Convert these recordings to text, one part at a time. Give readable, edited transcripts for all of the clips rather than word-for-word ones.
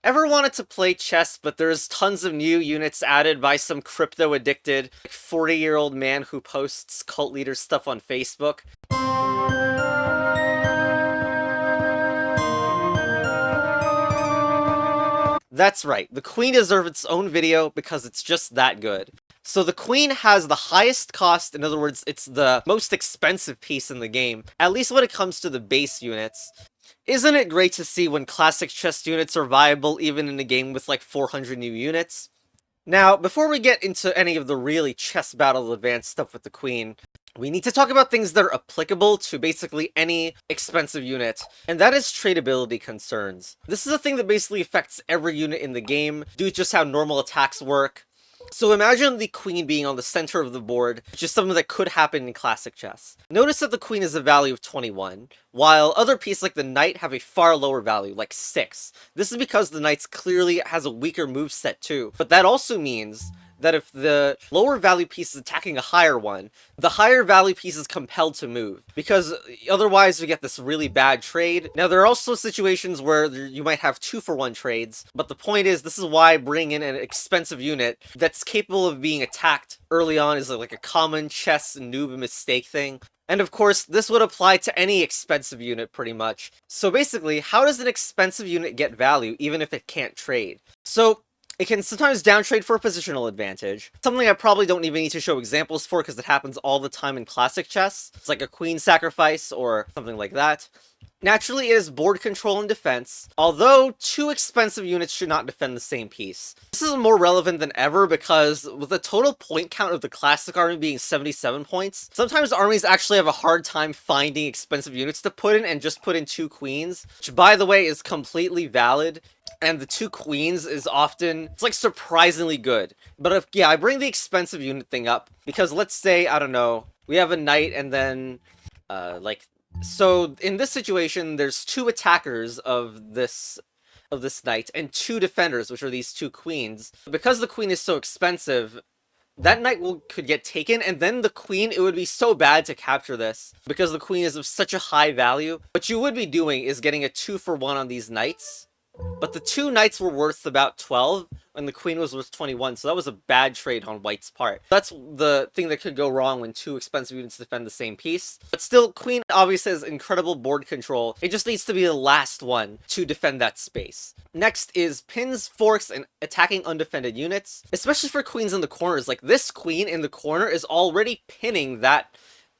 Ever wanted to play chess, but there's tons of new units added by some crypto-addicted 40-year-old man who posts cult leader stuff on Facebook? That's right, the Queen deserves its own video because it's just that good. So the Queen has the highest cost, in other words, it's the most expensive piece in the game, at least when it comes to the base units. Isn't it great to see when classic chess units are viable even in a game with like 400 new units? Now, before we get into any of the really chess battle advanced stuff with the Queen, we need to talk about things that are applicable to basically any expensive unit, and that is tradability concerns. This is a thing that basically affects every unit in the game, due to just how normal attacks work. So imagine the queen being on the center of the board, which is something that could happen in classic chess. Notice that the queen has a value of 21, while other pieces like the knight have a far lower value, like 6. This is because the knight clearly has a weaker moveset too, but that also means that if the lower value piece is attacking a higher one, the higher value piece is compelled to move, because otherwise we get this really bad trade. Now there are also situations where you might have 2-for-1 trades, but the point is this is why bringing in an expensive unit that's capable of being attacked early on is like a common chess noob mistake thing. And of course, this would apply to any expensive unit pretty much. So basically, how does an expensive unit get value even if it can't trade? So it can sometimes downtrade for a positional advantage, something I probably don't even need to show examples for because it happens all the time in classic chess. It's like a queen sacrifice or something like that. Naturally, it is board control and defense, although 2 expensive units should not defend the same piece. This is more relevant than ever because with the total point count of the classic army being 77 points, sometimes armies actually have a hard time finding expensive units to put in and just put in 2 queens, which by the way is completely valid. And the 2 queens is often, it's like surprisingly good. But if, yeah, I bring the expensive unit thing up because let's say, I don't know, we have a knight and then, so in this situation, there's 2 attackers of this knight and 2 defenders, which are these 2 queens. Because the queen is so expensive, that knight could get taken, and then the queen, it would be so bad to capture this because the queen is of such a high value. What you would be doing is getting a 2-for-1 on these knights. But the 2 knights were worth about 12, and the queen was worth 21, so that was a bad trade on white's part. That's the thing that could go wrong when 2 expensive units defend the same piece. But still, queen obviously has incredible board control. It just needs to be the last one to defend that space. Next is pins, forks, and attacking undefended units. Especially for queens in the corners. Like, this queen in the corner is already pinning that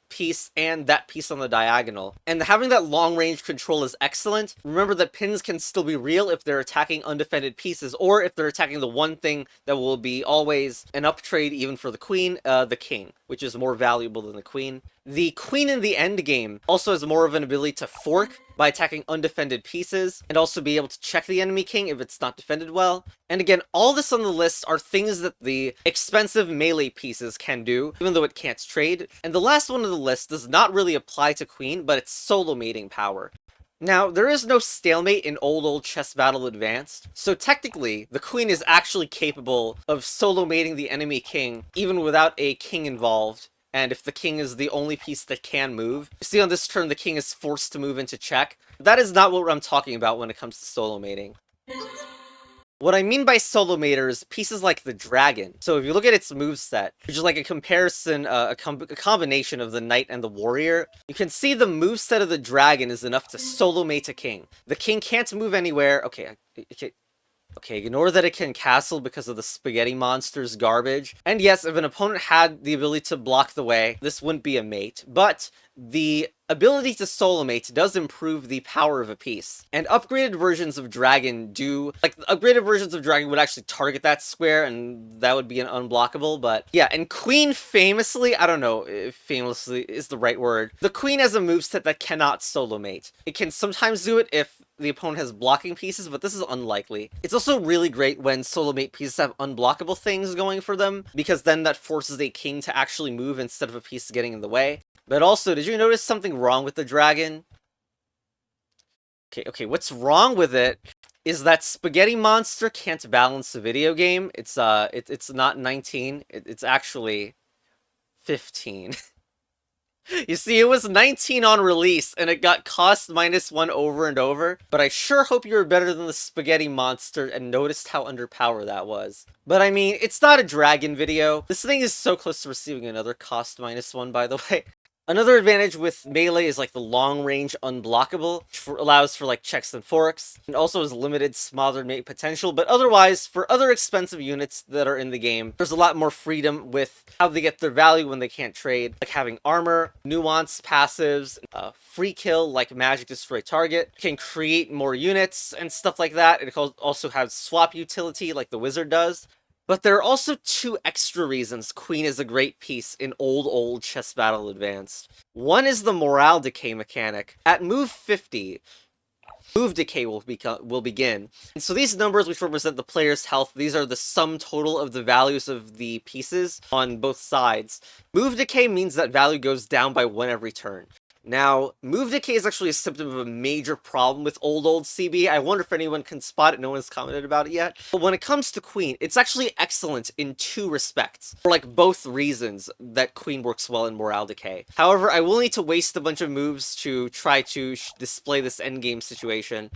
piece and that piece on the diagonal. And having that long range control is excellent. Remember that pins can still be real if they're attacking undefended pieces, or if they're attacking the one thing that will be always an up trade even for the queen, the king, which is more valuable than the queen. The queen in the endgame also has more of an ability to fork by attacking undefended pieces, and also be able to check the enemy king if it's not defended well. And again, all this on the list are things that the expensive melee pieces can do, even though it can't trade. And the last one on the list does not really apply to queen, but it's solo mating power. Now, there is no stalemate in old Chess Battle Advanced, so technically, the queen is actually capable of solo mating the enemy king, even without a king involved. And if the king is the only piece that can move. You see on this turn, the king is forced to move into check. That is not what I'm talking about when it comes to solo mating. What I mean by solo mater is pieces like the dragon. So if you look at its moveset, which is like a comparison, a combination of the knight and the warrior, you can see the moveset of the dragon is enough to solo mate a king. The king can't move anywhere. Okay, ignore that it can castle because of the spaghetti monster's garbage. And yes, if an opponent had the ability to block the way, this wouldn't be a mate. But the ability to solo mate does improve the power of a piece. And upgraded versions of Dragon do... Like, upgraded versions of Dragon would actually target that square, and that would be an unblockable, but... Yeah, and Queen famously... I don't know if famously is the right word. The Queen has a moveset that cannot solo mate. It can sometimes do it if the opponent has blocking pieces, but this is unlikely. It's also really great when solo mate pieces have unblockable things going for them, because then that forces a king to actually move instead of a piece getting in the way. But also, did you notice something wrong with the dragon? Okay, what's wrong with it is that Spaghetti Monster can't balance a video game. It's not 19, it's actually 15. You see, it was 19 on release, and it got cost -1 over and over, but I sure hope you were better than the spaghetti monster and noticed how underpowered that was. But I mean, it's not a dragon video. This thing is so close to receiving another cost -1, by the way. Another advantage with Melee is like the long range unblockable, which allows for like checks and forks, and also has limited smothered mate potential, but otherwise, for other expensive units that are in the game, there's a lot more freedom with how they get their value when they can't trade, like having armor, nuance passives, free kill like magic destroy target, can create more units and stuff like that. It also has swap utility like the wizard does. But there are also two extra reasons Queen is a great piece in old Chess Battle Advanced. One is the morale decay mechanic. At move 50, move decay will begin. And so these numbers, which represent the player's health, these are the sum total of the values of the pieces on both sides. Move decay means that value goes down by 1 every turn. Now, move decay is actually a symptom of a major problem with old CB. I wonder if anyone can spot it. No one's commented about it yet. But when it comes to Queen, it's actually excellent in 2 respects. For like both reasons that Queen works well in morale decay. However, I will need to waste a bunch of moves to try to display this endgame situation.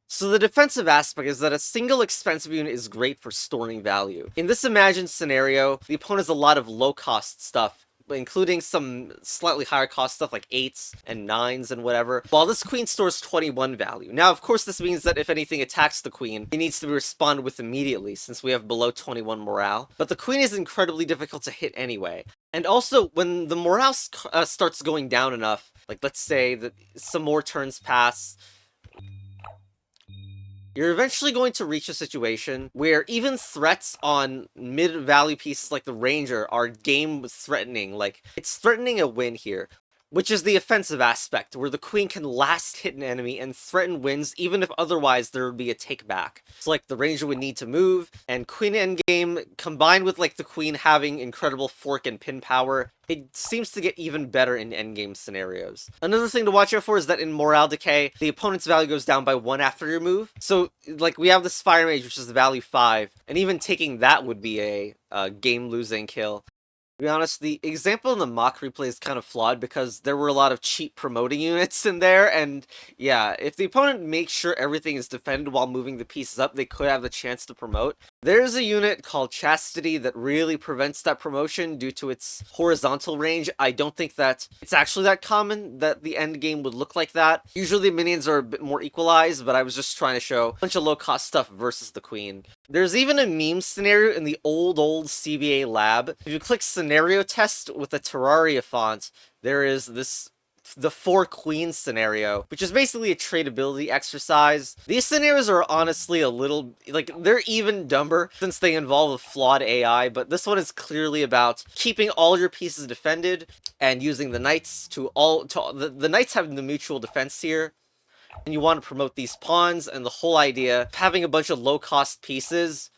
So the defensive aspect is that a single expensive unit is great for storing value. In this imagined scenario, the opponent has a lot of low-cost stuff, including some slightly higher cost stuff like 8s and 9s and whatever, while this queen stores 21 value. Now, of course, this means that if anything attacks the queen, it needs to be responded with immediately, since we have below 21 morale. But the queen is incredibly difficult to hit anyway. And also, when the morale starts going down enough, like let's say that some more turns pass, you're eventually going to reach a situation where even threats on mid-value pieces like the Ranger are game-threatening. Like, it's threatening a win here, which is the offensive aspect, where the queen can last hit an enemy and threaten wins even if otherwise there would be a take-back. It's like the Ranger would need to move, and queen endgame, combined with like the queen having incredible fork and pin power, it seems to get even better in endgame scenarios. Another thing to watch out for is that in morale decay, the opponent's value goes down by 1 after your move. So, like, we have this Fire Mage, which is the value 5, and even taking that would be a game-losing kill. To be honest, the example in the mock replay is kind of flawed because there were a lot of cheap promoting units in there, and yeah, if the opponent makes sure everything is defended while moving the pieces up, they could have the chance to promote. There's a unit called Chastity that really prevents that promotion due to its horizontal range. I don't think that it's actually that common that the end game would look like that. Usually the minions are a bit more equalized, but I was just trying to show a bunch of low-cost stuff versus the queen. There's even a meme scenario in the old CBA lab. If you click scenario test with the Terraria font, there is the 4 queens scenario, which is basically a tradability exercise. These scenarios are honestly a little, like, they're even dumber since they involve a flawed AI, but this one is clearly about keeping all your pieces defended and using the knights the knights have the mutual defense here. And you want to promote these pawns, and the whole idea of having a bunch of low-cost pieces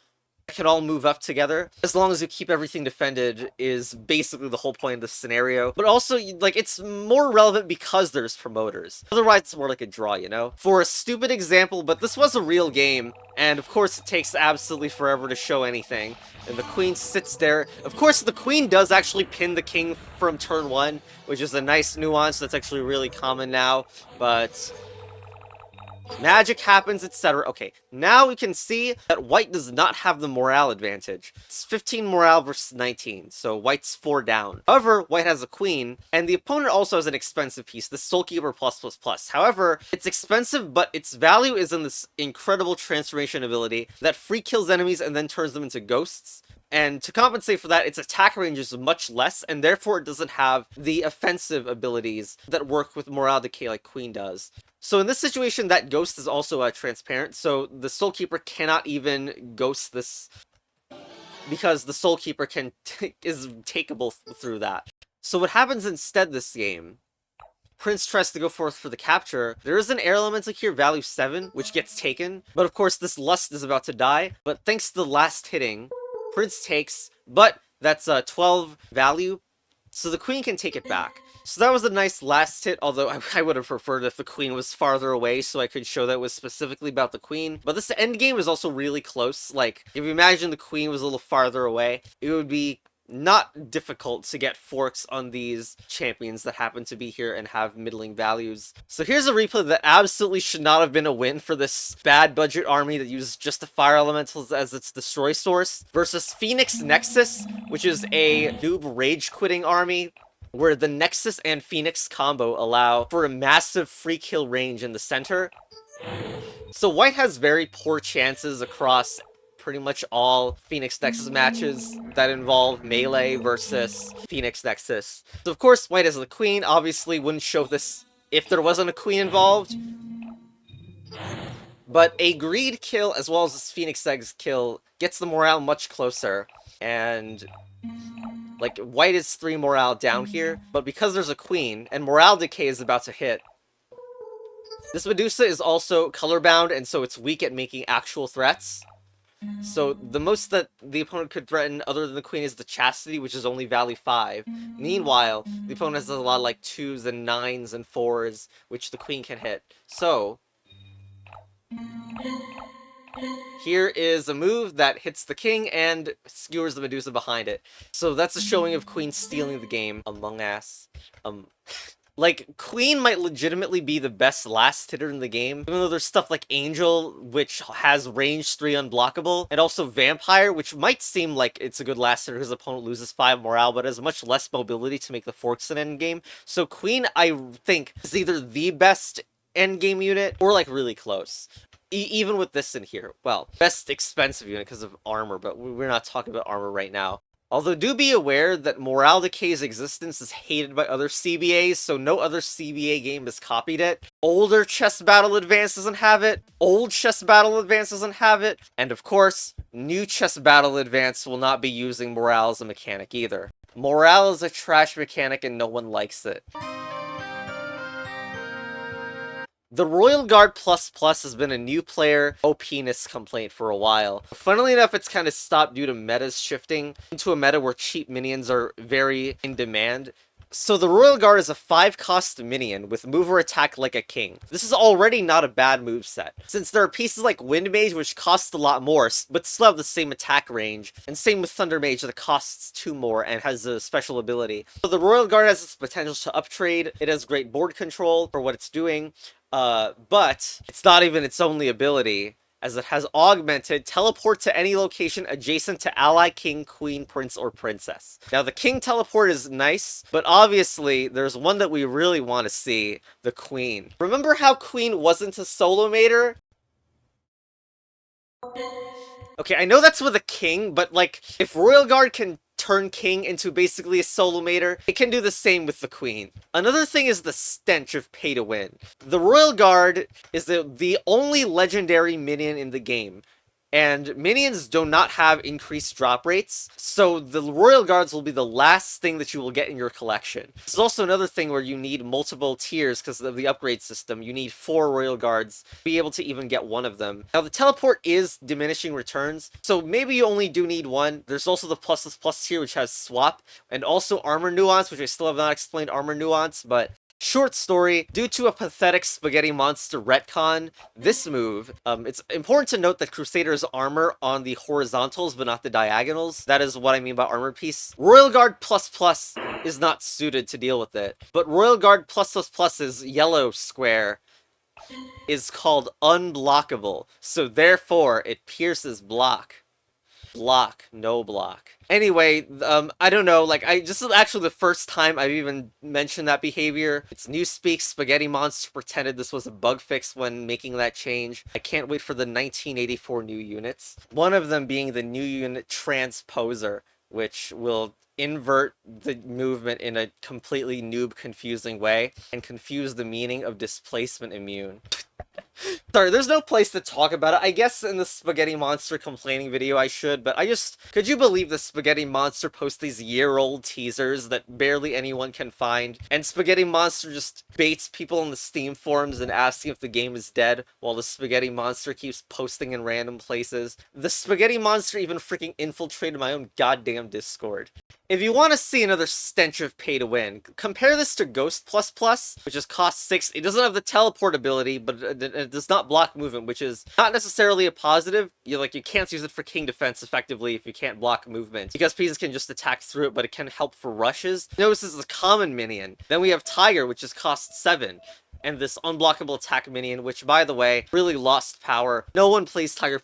that can all move up together, as long as you keep everything defended, is basically the whole point of this scenario. But also, like, it's more relevant because there's promoters. Otherwise, it's more like a draw, you know? For a stupid example, but this was a real game, and of course it takes absolutely forever to show anything. And the queen sits there. Of course, the queen does actually pin the king from turn 1, which is a nice nuance that's actually really common now, but magic happens, etc. Okay, now we can see that white does not have the morale advantage. It's 15 morale versus 19, so white's 4 down. However, white has a queen, and the opponent also has an expensive piece, the Soulkeeper +++. However, it's expensive, but its value is in this incredible transformation ability that free kills enemies and then turns them into ghosts. And to compensate for that, its attack range is much less, and therefore it doesn't have the offensive abilities that work with morale decay like Queen does. So in this situation, that ghost is also transparent, so the Soulkeeper cannot even ghost this, because the Soulkeeper is takeable through that. So what happens instead this game? Prince tries to go forth for the capture. There is an air elemental here, value 7, which gets taken, but of course this Lust is about to die, but thanks to the last hitting, Prince takes, but that's 12 value, so the queen can take it back. So that was a nice last hit, although I would have preferred if the queen was farther away so I could show that it was specifically about the queen. But this endgame is also really close. Like, if you imagine the queen was a little farther away, it would be not difficult to get forks on these champions that happen to be here and have middling values. So here's a replay that absolutely should not have been a win for this bad budget army that uses just the fire elementals as its destroy source, versus Phoenix Nexus, which is a noob rage quitting army where the Nexus and Phoenix combo allow for a massive free kill range in the center. So white has very poor chances across pretty much all Phoenix Nexus matches that involve melee versus Phoenix Nexus. So of course, white as the queen obviously wouldn't show this if there wasn't a queen involved. But a greed kill as well as this Phoenix Nexus kill gets the morale much closer. And like, white is 3 morale down here, but because there's a queen, and morale decay is about to hit, this Medusa is also colorbound, and so it's weak at making actual threats. So the most that the opponent could threaten other than the queen is the Chastity, which is only value 5. Meanwhile, the opponent has a lot of like 2s and 9s and 4s, which the queen can hit. So here is a move that hits the king and skewers the Medusa behind it. So that's a showing of queen stealing the game, Among Us. Like, queen might legitimately be the best last hitter in the game, even though there's stuff like Angel, which has range 3 unblockable, and also Vampire, which might seem like it's a good last hitter because the opponent loses 5 morale, but has much less mobility to make the forks an endgame. So queen, I think, is either the best endgame unit, or like really close. Even with this in here. Well, best expensive unit because of armor, but we're not talking about armor right now. Although do be aware that Morale Decay's existence is hated by other CBAs, so no other CBA game has copied it. Older Chess Battle Advance doesn't have it, old Chess Battle Advance doesn't have it, and of course, new Chess Battle Advance will not be using Morale as a mechanic either. Morale is a trash mechanic and no one likes it. The RoyalGuard++ has been a new player OP-ness complaint for a while. Funnily enough, it's kind of stopped due to metas shifting into a meta where cheap minions are very in demand. So the RoyalGuard is a 5-cost minion with mover attack like a king. This is already not a bad moveset, since there are pieces like Wind Mage which cost a lot more, but still have the same attack range, and same with Thunder Mage that costs 2 more and has a special ability. So the RoyalGuard has its potential to uptrade, it has great board control for what it's doing, but it's not even its only ability, as it has augmented teleport to any location adjacent to ally, king, queen, prince, or princess. Now the king teleport is nice, but obviously there's one that we really want to see, the queen. Remember how queen wasn't a solo mater? Okay, I know that's with a king, but like, if RoyalGuard can turn king into basically a solo mater, it can do the same with the queen. Another thing is the stench of pay to win. The RoyalGuard is the only legendary minion in the game, and minions do not have increased drop rates, so the RoyalGuards will be the last thing that you will get in your collection. This is also another thing where you need multiple tiers because of the upgrade system. You need 4 RoyalGuards to be able to even get one of them. Now the teleport is diminishing returns, so maybe you only do need 1. There's also the +++ tier which has swap, and also armor nuance, which I still have not explained armor nuance, but short story, due to a pathetic spaghetti monster retcon, this move, it's important to note that Crusader's armor on the horizontals but not the diagonals. That is what I mean by armor piece. RoyalGuard++ is not suited to deal with it, but RoyalGuard++'s yellow square is called unblockable, so therefore it pierces block. Block, no block. Anyway, I don't know, like, this is actually the first time I've even mentioned that behavior. It's Newspeak Spaghetti Monster pretended this was a bug fix when making that change. I can't wait for the 1984 new units. One of them being the new unit Transposer, which will invert the movement in a completely noob confusing way and confuse the meaning of displacement immune. Sorry, there's no place to talk about it. I guess in the Spaghetti Monster complaining video I should, but could you believe the Spaghetti Monster posts these year-old teasers that barely anyone can find, and Spaghetti Monster just baits people in the Steam forums and asking if the game is dead, while the Spaghetti Monster keeps posting in random places. The Spaghetti Monster even freaking infiltrated my own goddamn Discord. If you want to see another stench of pay to win, compare this to Ghost++, which is cost 6. It doesn't have the teleport ability, but it does not block movement, which is not necessarily a positive. You can't use it for king defense effectively if you can't block movement, because pieces can just attack through it, but it can help for rushes. Notice this is a common minion. Then we have Tiger, which is cost 7. And this unblockable attack minion, which, by the way, really lost power. No one plays Tiger++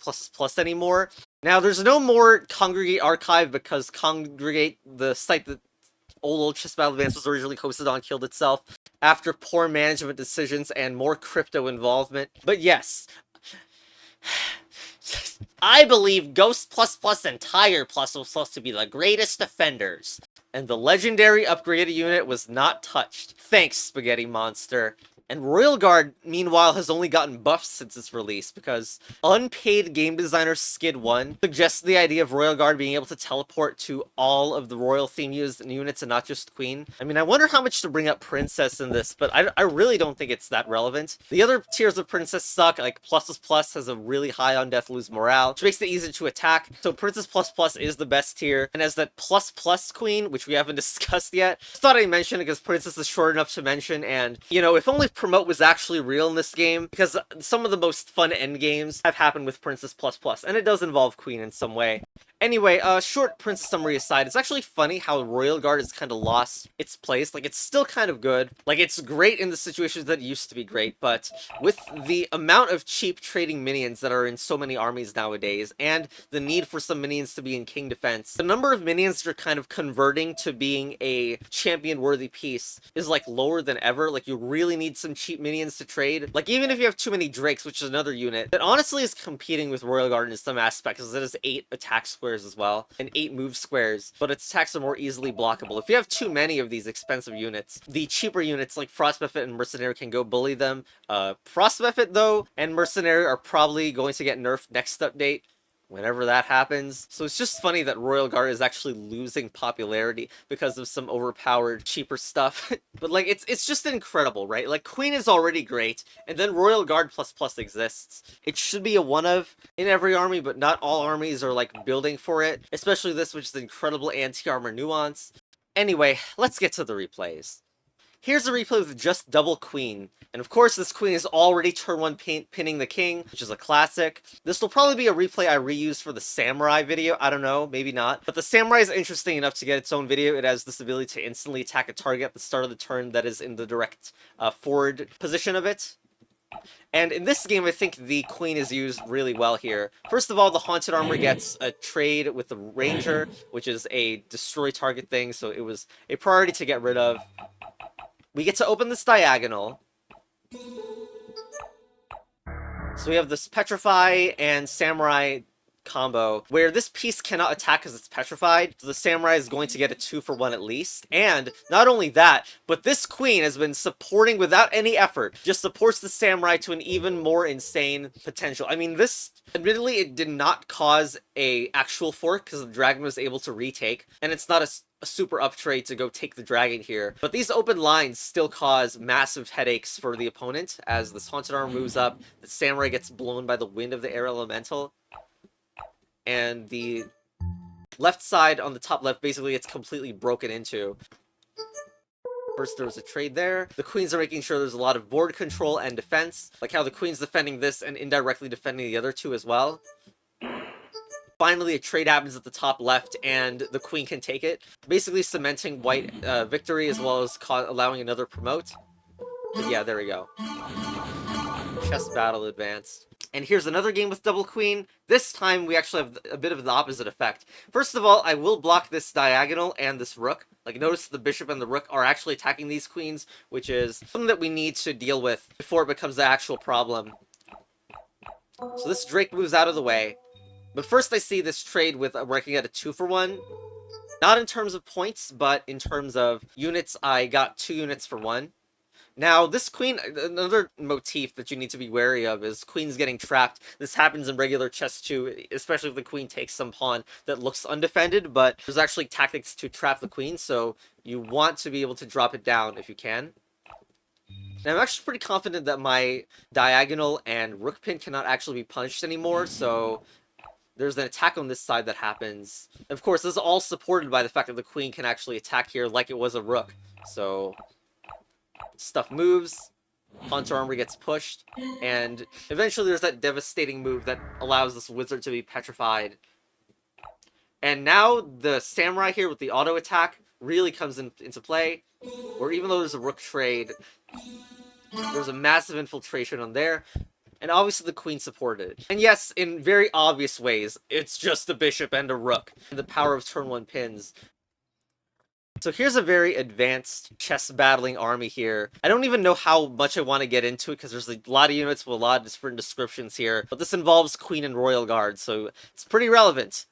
anymore. Now, there's no more Congregate Archive because Congregate, the site that old Chess Battle Advance was originally hosted on, killed itself after poor management decisions and more crypto involvement. But yes, I believe Ghost++ and Tiger+ were supposed to be the greatest defenders. And the legendary upgraded unit was not touched. Thanks, Spaghetti Monster. And RoyalGuard, meanwhile, has only gotten buffed since its release, because unpaid game designer Skid1 suggests the idea of RoyalGuard being able to teleport to all of the royal theme units and not just Queen. I mean, I wonder how much to bring up Princess in this, but I really don't think it's that relevant. The other tiers of Princess suck, like Plus has a really high on death lose morale, which makes it easy to attack, so Princess Plus is the best tier, and as that Plus Queen, which we haven't discussed yet, just thought I'd mention it because Princess is short enough to mention, and, you know, if only promote was actually real in this game, because some of the most fun endgames have happened with Princess++, and it does involve Queen in some way. Anyway, short Princess summary aside, it's actually funny how RoyalGuard has kind of lost its place. Like, it's still kind of good. Like, it's great in the situations that used to be great, but with the amount of cheap trading minions that are in so many armies nowadays, and the need for some minions to be in king defense, the number of minions that are kind of converting to being a champion-worthy piece is, like, lower than ever. Like, you really need some cheap minions to trade. Like, even if you have too many Drakes, which is another unit, that honestly is competing with RoyalGuard in some aspects, because it has 8 attack squares as well, and 8 move squares, but its attacks are more easily blockable. If you have too many of these expensive units, the cheaper units like Frostbuffet and Mercenary can go bully them. Frostbuffet, though, and Mercenary are probably going to get nerfed next update, whenever that happens. So it's just funny that RoyalGuard is actually losing popularity because of some overpowered, cheaper stuff. But, like, it's just incredible, right? Like, Queen is already great, and then RoyalGuard++ exists. It should be a one-of in every army, but not all armies are, like, building for it. Especially this, which is incredible anti-armor nuance. Anyway, let's get to the replays. Here's a replay with just double Queen. And of course, this Queen is already turn 1 pinning the king, which is a classic. This will probably be a replay I reuse for the Samurai video. I don't know, maybe not. But the Samurai is interesting enough to get its own video. It has this ability to instantly attack a target at the start of the turn that is in the direct forward position of it. And in this game, I think the Queen is used really well here. First of all, the Haunted Armor gets a trade with the Ranger, which is a destroy target thing, so it was a priority to get rid of. We get to open this diagonal. So we have this Petrify and Samurai combo, where this piece cannot attack because it's petrified, so the Samurai is going to get a 2-for-1 at least. And not only that, but this Queen has been supporting without any effort, just supports the Samurai to an even more insane potential. I mean, this, admittedly, it did not cause a actual fork because the dragon was able to retake, and it's not a super up trade to go take the dragon here. But these open lines still cause massive headaches for the opponent, as this Haunted Armor moves up, the Samurai gets blown by the wind of the Air Elemental, and the left side on the top left basically gets completely broken into. First, there was a trade there. The Queens are making sure there's a lot of board control and defense, like how the Queen's defending this and indirectly defending the other two as well. Finally, a trade happens at the top left, and the Queen can take it, basically cementing white victory as well as allowing another promote. But yeah, there we go. Chess Battle advanced. And here's another game with double Queen. This time, we actually have a bit of the opposite effect. First of all, I will block this diagonal and this rook. Like, notice the bishop and the rook are actually attacking these queens, which is something that we need to deal with before it becomes the actual problem. So this Drake moves out of the way. But first I see this trade with working at a 2-for-1. Not in terms of points, but in terms of units, I got 2 units for 1. Now, this Queen, another motif that you need to be wary of is Queens getting trapped. This happens in regular chess too, especially if the Queen takes some pawn that looks undefended, but there's actually tactics to trap the Queen, so you want to be able to drop it down if you can. And I'm actually pretty confident that my diagonal and rook pin cannot actually be punched anymore, so there's an attack on this side that happens. Of course, this is all supported by the fact that the queen can actually attack here like it was a rook. So, stuff moves, pawn to armor gets pushed, and eventually there's that devastating move that allows this wizard to be petrified. And now the samurai here with the auto attack really comes into play, where even though there's a rook trade, there's a massive infiltration on there. And obviously the queen supported. And yes, in very obvious ways, it's just a bishop and a rook. The power of turn 1 pins. So here's a very advanced chess battling army here. I don't even know how much I want to get into it because there's a lot of units with a lot of different descriptions here. But this involves Queen and RoyalGuard, so it's pretty relevant.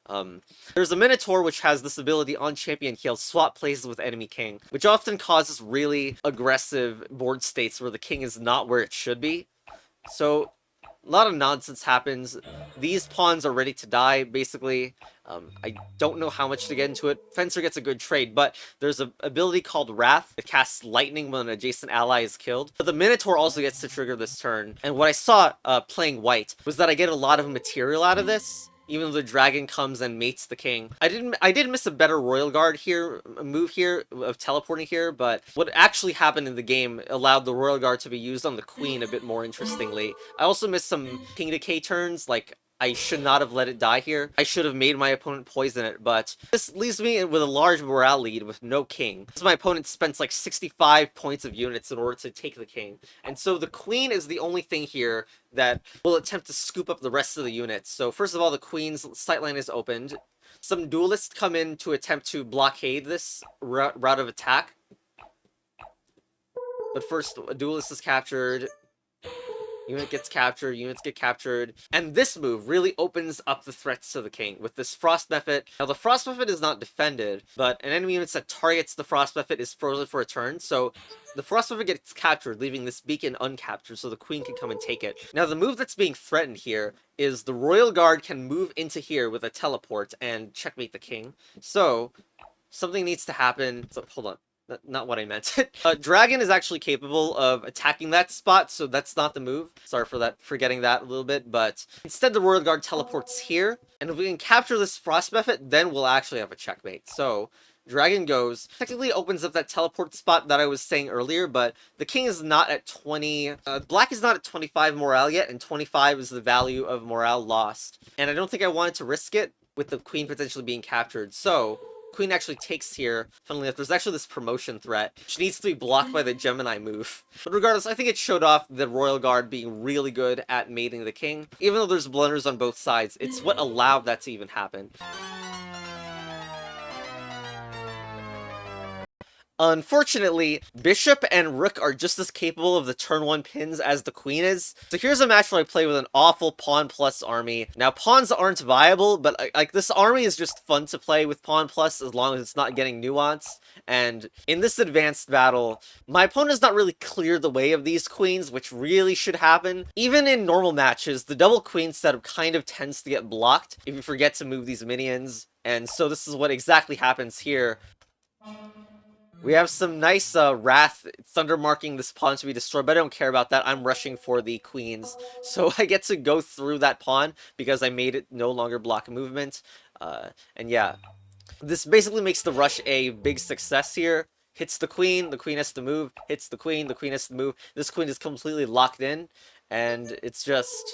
There's a Minotaur which has this ability on champion he'll swap places with enemy king, which often causes really aggressive board states where the king is not where it should be. So a lot of nonsense happens. These pawns are ready to die, basically. I don't know how much to get into it. Fencer gets a good trade, but there's an ability called Wrath that casts lightning when an adjacent ally is killed. But the Minotaur also gets to trigger this turn. And what I saw playing white was that I get a lot of material out of this, even though the dragon comes and mates the king. I did miss a better RoyalGuard here, a move here of teleporting here, but what actually happened in the game allowed the RoyalGuard to be used on the queen a bit more interestingly. I also missed some king decay turns, like I should not have let it die here. I should have made my opponent poison it, but this leaves me with a large morale lead with no king. So my opponent spends like 65 points of units in order to take the king. And so the queen is the only thing here that will attempt to scoop up the rest of the units. So first of all, the queen's sightline is opened. Some duelists come in to attempt to blockade this route of attack. But first, a duelist is captured. Unit gets captured, units get captured, and this move really opens up the threats to the king with this Frost Method. Now, the Frost Method is not defended, but an enemy unit that targets the Frost Method is frozen for a turn, so the Frost Method gets captured, leaving this beacon uncaptured, so the queen can come and take it. Now, the move that's being threatened here is the RoyalGuard can move into here with a teleport and checkmate the king. So, something needs to happen. So, hold on. Not what I meant. Dragon is actually capable of attacking that spot, so that's not the move. Sorry for that, forgetting that a little bit, but instead the RoyalGuard teleports here, and if we can capture this Frost Method, then we'll actually have a checkmate. So, Dragon goes, technically opens up that teleport spot that I was saying earlier, but the king is not at 20, black is not at 25 morale yet, and 25 is the value of morale lost. And I don't think I wanted to risk it with the queen potentially being captured, so queen actually takes here. Funnily enough, there's actually this promotion threat, which needs to be blocked by the Gemini move. But regardless, I think it showed off the RoyalGuard being really good at mating the king. Even though there's blunders on both sides, it's what allowed that to even happen. Unfortunately, bishop and rook are just as capable of the turn 1 pins as the queen is. So here's a match where I play with an awful pawn plus army. Now, pawns aren't viable, but like this army is just fun to play with pawn plus as long as it's not getting nuance. And in this advanced battle, my opponent has not really cleared the way of these queens, which really should happen. Even in normal matches, the double queen setup kind of tends to get blocked if you forget to move these minions. And so this is what exactly happens here. We have some nice Wrath Thunder marking this pawn to be destroyed, but I don't care about that. I'm rushing for the queens. So I get to go through that pawn because I made it no longer block movement. And yeah, this basically makes the rush a big success here. Hits the queen has to move. Hits the queen has to move. This queen is completely locked in, and it's just...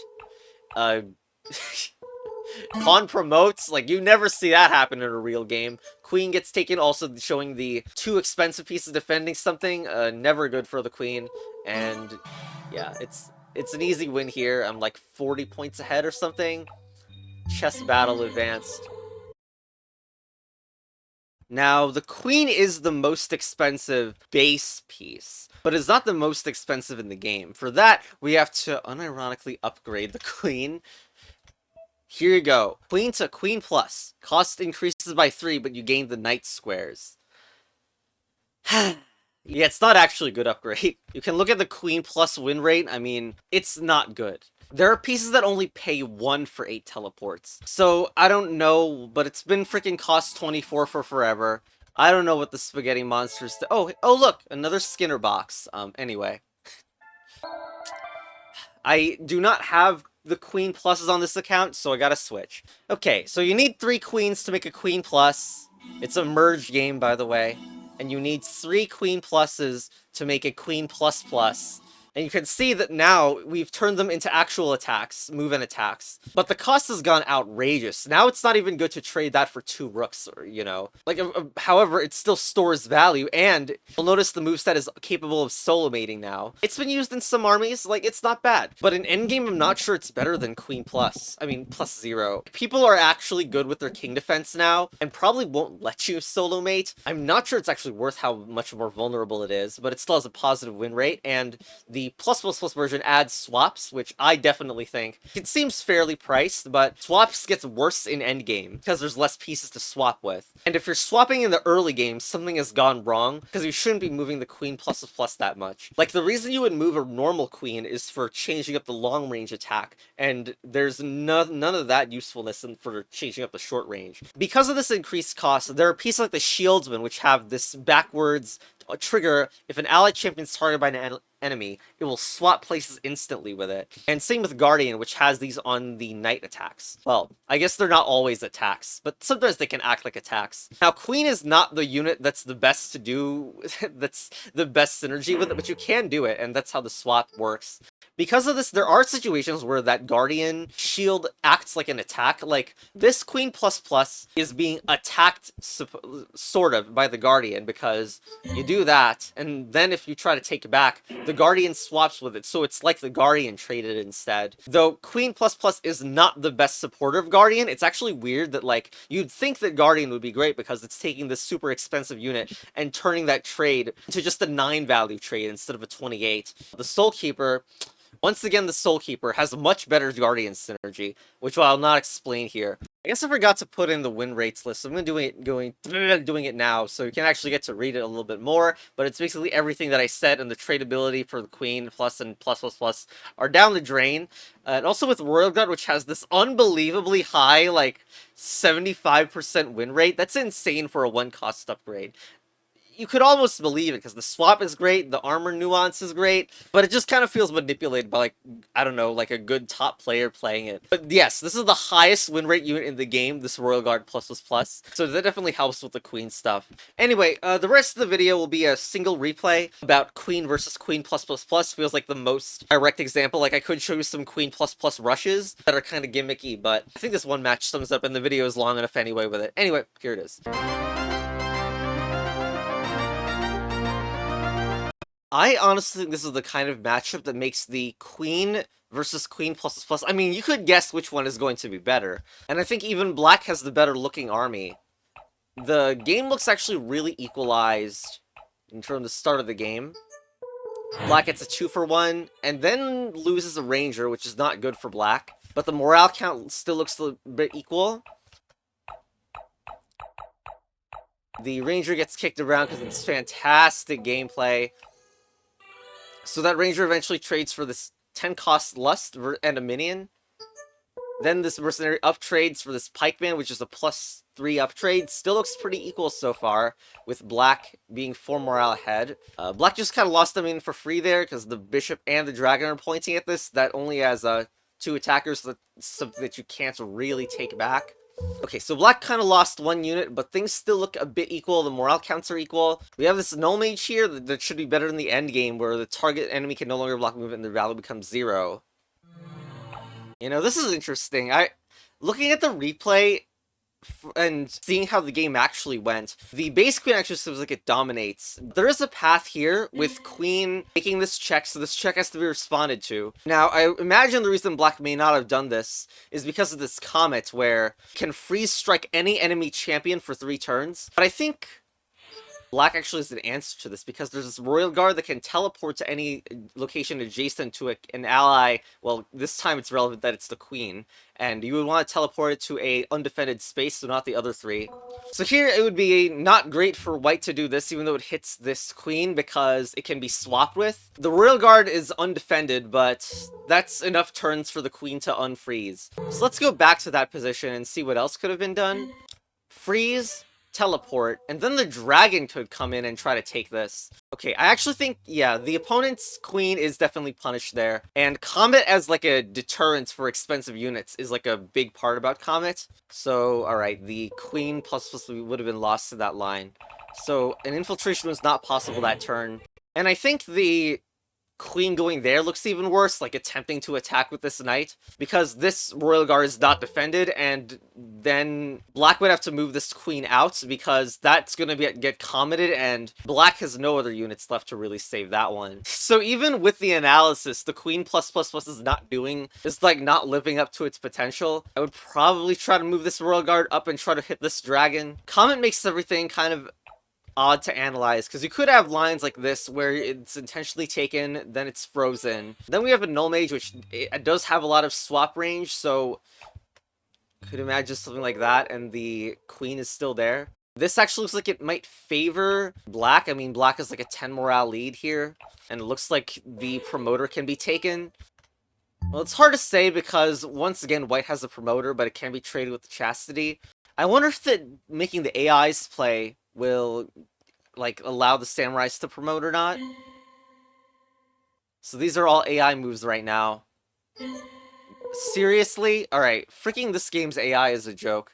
pawn promotes, like you never see that happen in a real game. Queen gets taken, also showing the too expensive pieces defending something, never good for the queen. And yeah, it's an easy win here. I'm like 40 points ahead or something. Chess battle advanced. Now, the queen is the most expensive base piece, but it's not the most expensive in the game. For that, we have to unironically upgrade the queen. Here you go. Queen to queen plus. Cost increases by 3, but you gain the knight squares. Yeah, it's not actually a good upgrade. You can look at the queen plus win rate. I mean, it's not good. There are pieces that only pay 1 for 8 teleports. So, I don't know, but it's been freaking cost 24 for forever. I don't know what the spaghetti monsters... Oh, look! Another Skinner box. Anyway. I do not have the queen pluses on this account, so I gotta switch. Okay, so you need 3 queens to make a queen plus. It's a merge game, by the way. And you need 3 queen pluses to make a queen plus plus. And you can see that now we've turned them into actual attacks, move-in attacks. But the cost has gone outrageous. Now it's not even good to trade that for 2 rooks, or, you know. Like, however, it still stores value, and you'll notice the moveset is capable of solo mating now. It's been used in some armies, like, it's not bad. But in endgame, I'm not sure it's better than Queen Plus. I mean, plus 0. People are actually good with their king defense now, and probably won't let you solo mate. I'm not sure it's actually worth how much more vulnerable it is, but it still has a positive win rate, and the plus version adds swaps, which I definitely think it seems fairly priced, but swaps gets worse in endgame because there's less pieces to swap with. And if you're swapping in the early game, something has gone wrong because you shouldn't be moving the queen plus that much. Like, the reason you would move a normal queen is for changing up the long range attack, and there's none of that usefulness for changing up the short range. Because of this increased cost, there are pieces like the Shieldsman, which have this backwards trigger. If an allied champion is targeted by an enemy, it will swap places instantly with it. And same with Guardian, which has these on the knight attacks. Well, I guess they're not always attacks, but sometimes they can act like attacks. Now, Queen is not the unit that's the best to do, that's the best synergy with it, but you can do it, and that's how the swap works. Because of this, there are situations where that Guardian shield acts like an attack. Like, this Queen plus is being attacked, sort of, by the Guardian, because you do that, and then if you try to take it back, the Guardian swaps with it, so it's like the Guardian traded instead. Though Queen plus is not the best supporter of Guardian, it's actually weird that, like, you'd think that Guardian would be great because it's taking this super expensive unit and turning that trade into just a 9 value trade instead of a 28. The Soulkeeper... Once again, the Soulkeeper has a much better Guardian synergy, which I'll not explain here. I guess I forgot to put in the win rates list, so I'm doing it now, so you can actually get to read it a little bit more, but it's basically everything that I said, and the tradability for the Queen plus and plus are down the drain. And also with RoyalGuard, which has this unbelievably high, like, 75% win rate, that's insane for a 1-cost upgrade. You could almost believe it, because the swap is great, the armor nuance is great, but it just kind of feels manipulated by, like, I don't know, like a good top player playing it. But yes, this is the highest win rate unit in the game, this RoyalGuard plus, so that definitely helps with the Queen stuff. Anyway, the rest of the video will be a single replay about Queen versus Queen plus, feels like the most direct example. Like, I could show you some Queen plus rushes that are kind of gimmicky, but I think this one match sums up, and the video is long enough anyway with it. Anyway, here it is. I honestly think this is the kind of matchup that makes the Queen versus Queen plus. I mean, you could guess which one is going to be better. And I think even Black has the better looking army. The game looks actually really equalized in terms of the start of the game. Black gets a 2-for-1, and then loses a Ranger, which is not good for Black. But the morale count still looks a bit equal. The Ranger gets kicked around because it's fantastic gameplay. So that Ranger eventually trades for this 10-cost Lust and a minion. Then this Mercenary uptrades for this Pikeman, which is a +3 uptrade. Still looks pretty equal so far, with Black being 4 morale ahead. Black just kind of lost the minion for free there, because the Bishop and the Dragon are pointing at this. That only has 2 attackers, so that's something that you can't really take back. Okay, so Black kind of lost 1 unit, but things still look a bit equal. The morale counts are equal. We have this Null Mage here that should be better in the end game, where the target enemy can no longer block movement and the value becomes 0. You know, this is interesting. Looking at the replay and seeing how the game actually went, the base Queen actually seems like it dominates. There is a path here with Queen making this check, so this check has to be responded to. Now, I imagine the reason Black may not have done this is because of this Comet, where it can freeze strike any enemy champion for 3 turns. But I think Black actually is an answer to this, because there's this RoyalGuard that can teleport to any location adjacent to an ally. Well, this time it's relevant that it's the Queen, and you would want to teleport it to a undefended space, so not the other 3. So here it would be not great for White to do this, even though it hits this Queen, because it can be swapped with. The RoyalGuard is undefended, but that's enough turns for the Queen to unfreeze. So let's go back to that position and see what else could have been done. Freeze. teleport, and then the dragon could come in and try to take this. Okay, I actually think, yeah, the opponent's queen is definitely punished there. And Comet as like a deterrent for expensive units is like a big part about Comet. So, alright, the queen plus would have been lost to that line. So, an infiltration was not possible that turn. And I think the queen going there looks even worse, like attempting to attack with this knight, because this royal guard is not defended, and then black would have to move this queen out because that's gonna get commented, and black has no other units left to really save that one. So even with the analysis, the queen is like not living up to its potential. I would probably try to move this royal guard up and try to hit this dragon. Comet makes everything kind of odd to analyze, because you could have lines like this where it's intentionally taken, then it's frozen. Then we have a null mage, which it does have a lot of swap range, so could imagine something like that, and the queen is still there. This actually looks like it might favor black. I mean, black is like a 10 morale lead here, and it looks like the promoter can be taken. Well, it's hard to say because, once again, white has a promoter, but it can be traded with the chastity. I wonder if making the AIs play will, like, allow the samurais to promote or not. So these are all AI moves right now. Seriously? Alright, freaking this game's AI is a joke.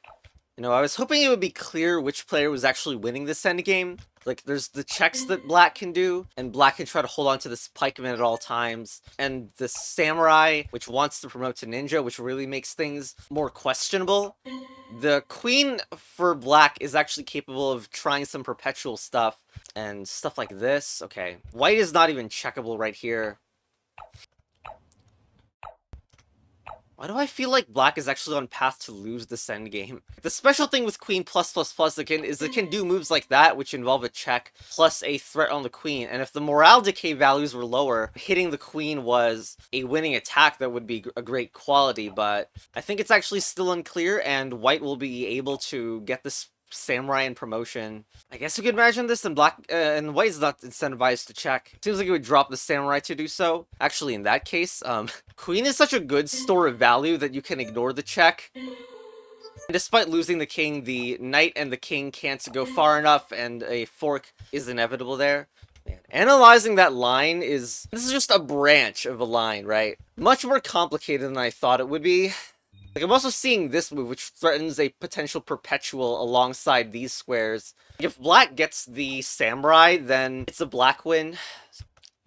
You know, I was hoping it would be clear which player was actually winning this endgame. Like, there's the checks that black can do, and black can try to hold on to this pikeman at all times. And the samurai, which wants to promote to ninja, which really makes things more questionable. The queen for black is actually capable of trying some perpetual stuff, and stuff like this. Okay, white is not even checkable right here. Why do I feel like black is actually on path to lose this endgame? The special thing with queen is it can do moves like that, which involve a check, plus a threat on the queen, and if the morale decay values were lower, hitting the queen was a winning attack that would be a great quality, but I think it's actually still unclear, and white will be able to get this samurai in promotion. I guess you could imagine this, and black and white is not incentivized to check. Seems like it would drop the samurai to do so. Actually, in that case, queen is such a good store of value that you can ignore the check. And despite losing the king, the knight and the king can't go far enough, and a fork is inevitable there. Man, analyzing that line this is just a branch of a line, right? Much more complicated than I thought it would be. Like, I'm also seeing this move, which threatens a potential perpetual alongside these squares. If black gets the samurai, then it's a black win.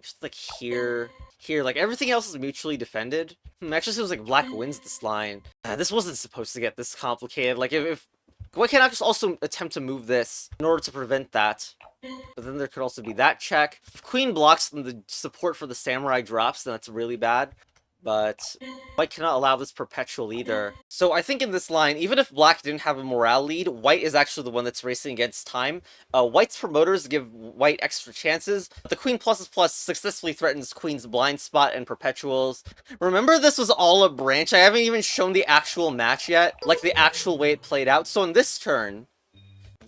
Just like here, like everything else is mutually defended. Actually seems like black wins this line. This wasn't supposed to get this complicated. Like, if white can also attempt to move this in order to prevent that. But then there could also be that check. If queen blocks, then the support for the samurai drops, then that's really bad. But white cannot allow this perpetual either. So I think in this line, even if black didn't have a morale lead, white is actually the one that's racing against time. White's promoters give white extra chances. The queen plus successfully threatens queen's blind spot and perpetuals. Remember, this was all a branch. I haven't even shown the actual match yet, like the actual way it played out. So in this turn,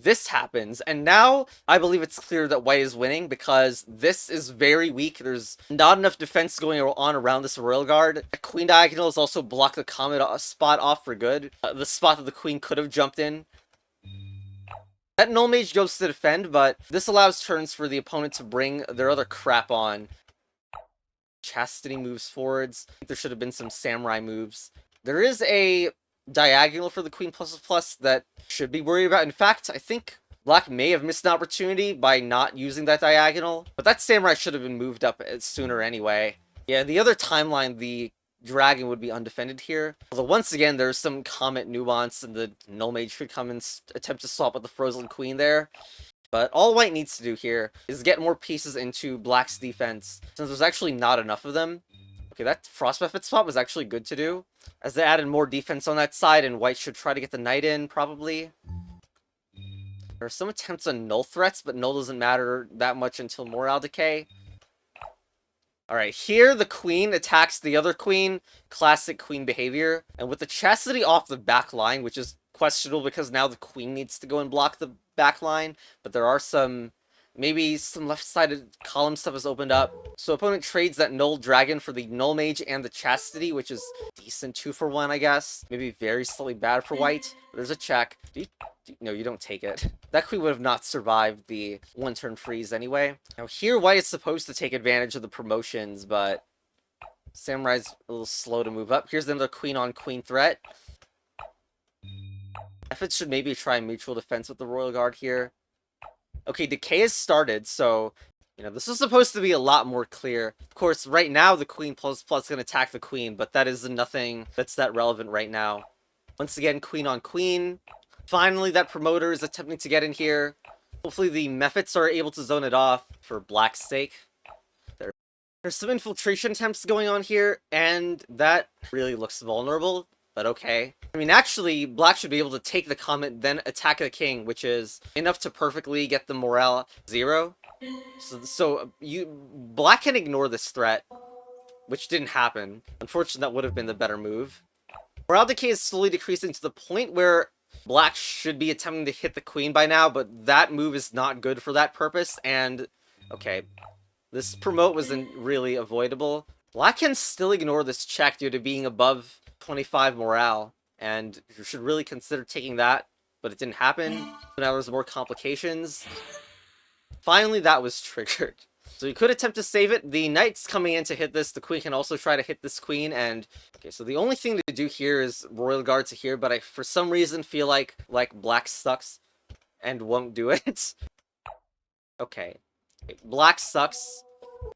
this happens, and now I believe it's clear that white is winning because this is very weak. There's not enough defense going on around this royal guard. The queen diagonal has also blocked the comet spot off for good. The spot that the queen could have jumped in. That null mage goes to defend, but this allows turns for the opponent to bring their other crap on. Chastity moves forwards. I think there should have been some samurai moves. There is a diagonal for the queen plus that should be worried about. In fact, I think black may have missed an opportunity by not using that diagonal, but that samurai should have been moved up sooner anyway. Yeah, the other timeline, the dragon would be undefended here. Although once again, there's some comet nuance, and the null mage could come and attempt to swap with the frozen queen there. But all white needs to do here is get more pieces into black's defense, since there's actually not enough of them. Okay, that frost buffet swap was actually good to do, as they added more defense on that side, and white should try to get the knight in, probably. There are some attempts on null threats, but null doesn't matter that much until morale decay. Alright, here the queen attacks the other queen. Classic queen behavior. And with the chastity off the back line, which is questionable because now the queen needs to go and block the back line, but there are some... maybe some left-sided column stuff has opened up. So opponent trades that null dragon for the null mage and the chastity, which is decent 2-for-1, I guess. Maybe very slightly bad for white. But there's a check. No, you don't take it. That queen would have not survived the one-turn freeze anyway. Now here, white is supposed to take advantage of the promotions, but Samurai's a little slow to move up. Here's another queen on queen threat. F should maybe try mutual defense with the Royal Guard here. Okay, Decay has started, so, this is supposed to be a lot more clear. Of course, right now the queen plus can attack the queen, but that is nothing that's that relevant right now. Once again, queen on queen. Finally, that promoter is attempting to get in here. Hopefully the Mephits are able to zone it off for black's sake. There's some infiltration attempts going on here, and that really looks vulnerable, but okay. I mean, actually, black should be able to take the comet, then attack the king, which is enough to perfectly get the morale 0. So black can ignore this threat, which didn't happen. Unfortunately, that would have been the better move. Morale decay is slowly decreasing to the point where black should be attempting to hit the queen by now, but that move is not good for that purpose, and okay. This promote wasn't really avoidable. Black can still ignore this check due to being above 25 morale, and you should really consider taking that, but it didn't happen. So now there's more complications. Finally, that was triggered. So you could attempt to save it. The knight's coming in to hit this. The queen can also try to hit this queen, and okay, so the only thing to do here is Royal Guard to here, but I, for some reason, feel like black sucks and won't do it. Okay. Black sucks.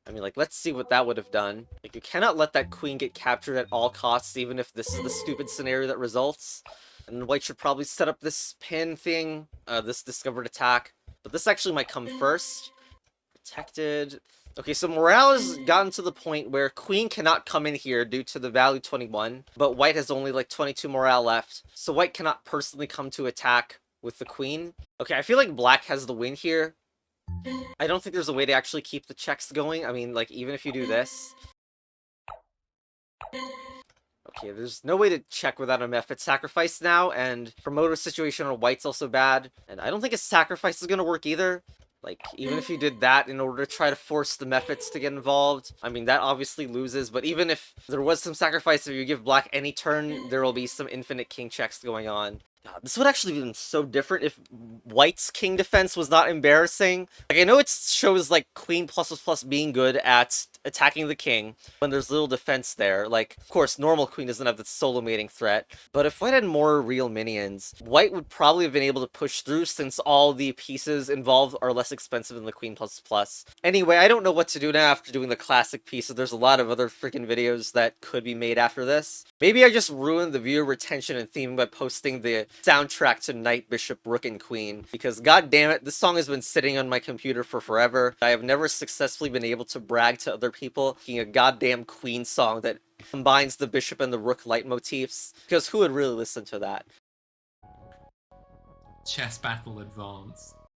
I mean, let's see what that would have done. You cannot let that queen get captured at all costs, even if this is the stupid scenario that results. And white should probably set up this pin thing, this discovered attack. But this actually might come first. Protected. Okay, so morale has gotten to the point where queen cannot come in here due to the value 21, but white has only 22 morale left. So white cannot personally come to attack with the queen. Okay, I feel like black has the win here. I don't think there's a way to actually keep the checks going. I mean, even if you do this. Okay, there's no way to check without a Mephit sacrifice now, and promoter situation on white's also bad. And I don't think a sacrifice is gonna work either. Even if you did that in order to try to force the Mephits to get involved, I mean, that obviously loses, but even if there was some sacrifice, if you give black any turn, there will be some infinite king checks going on. God, this would actually be so different if white's king defense was not embarrassing. I know it shows, queen plus being good at attacking the king when there's little defense there. Of course, normal queen doesn't have the solo mating threat, but if white had more real minions, white would probably have been able to push through since all the pieces involved are less expensive than the queen plus. Anyway, I don't know what to do now after doing the classic pieces. There's a lot of other freaking videos that could be made after this. Maybe I just ruined the viewer retention and theme by posting the soundtrack to Knight, Bishop, Rook, and Queen, because god damn it, this song has been sitting on my computer for forever. I have never successfully been able to brag to other people making a goddamn Queen song that combines the Bishop and the Rook leitmotifs, because who would really listen to that? Chess battle advanced.